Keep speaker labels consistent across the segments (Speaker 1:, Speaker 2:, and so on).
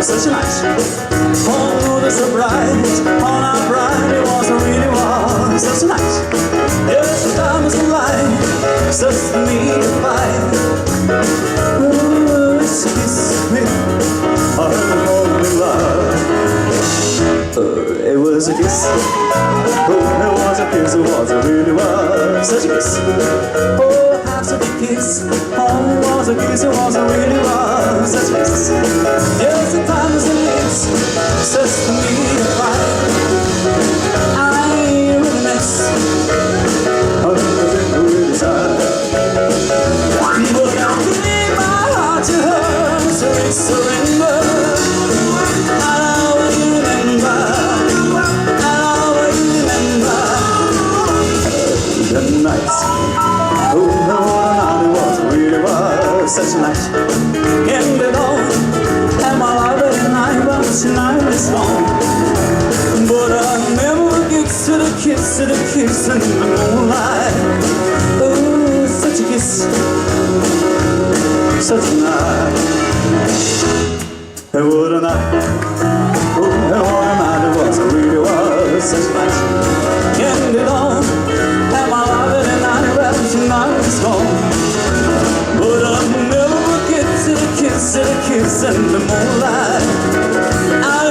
Speaker 1: such a night. Oh, the surprise on our bride, it was really was such a night. Yes, the time was alive, such to me to fight. Oh, it's a kiss with a holy love. It was a kiss. Oh, it was a kiss, it was, it really was such a kiss. Oh, half such a kiss. Oh, it was a kiss, it was, it really was such a kiss. Yes, the time was a kiss, such to me to fight. I really miss a really sad. But I'll give my heart to her, so it's surrender. Nights. Oh, no, it was, really was such a night. Can't get on, and my life at night, but tonight is gone. But I never get to the kiss in the moonlight. Oh, such a kiss, such a night. And what a night. Oh, and what a night it was, it really was such a night. Can't get on, and my life at night, well, tonight is gone. But I'll never get to the kiss in the moonlight. I'll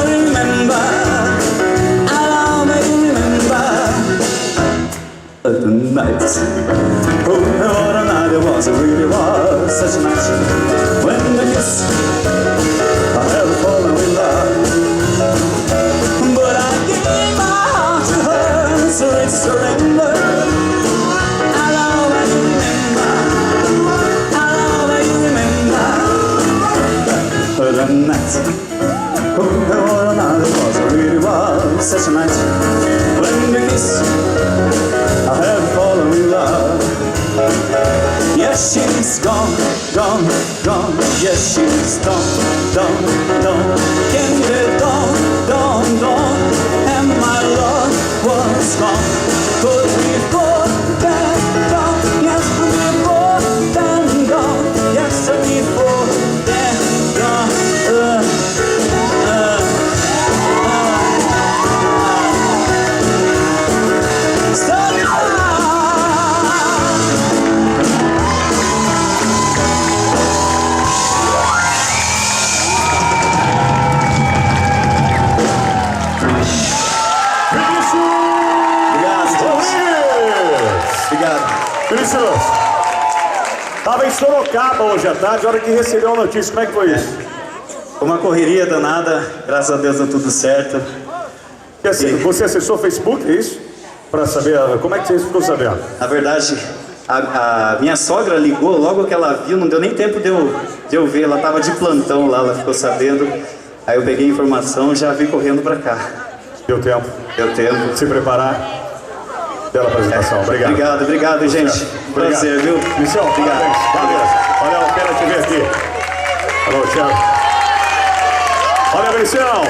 Speaker 1: remember the night. Oh, what a night it was, it really was such a night. When the kiss, I have fallen in love. But I gave my heart to her, so it's surrender. The night. Oh, what a night it was, it really was such a night. When the kiss, I have fallen in love. Yes, she's gone, gone, gone. Yes, she's gone, gone, gone. Can't be gone, and my love was gone. But before that gone, yes, before that gone, yes, before that gone.
Speaker 2: Vinícius, estava em Sorocaba hoje à tarde, a hora que recebeu a notícia, como é que foi isso?
Speaker 1: Uma correria danada, graças a Deus deu tudo certo.
Speaker 2: E assim, você acessou o Facebook, é isso? Para saber, como é que você ficou sabendo?
Speaker 1: Na verdade, a minha sogra ligou logo que ela viu, não deu nem tempo de eu ver, ela estava de plantão lá, ela ficou sabendo. Aí eu peguei a informação e já vim correndo para cá.
Speaker 2: Deu tempo?
Speaker 1: Deu tempo.
Speaker 2: Se preparar. Bela apresentação, obrigado.
Speaker 1: Obrigado, gente. Prazer, viu?
Speaker 2: Missão,
Speaker 1: obrigado.
Speaker 2: Valeu a pena te ver aqui. Alô, Thiago. Valeu, Missão.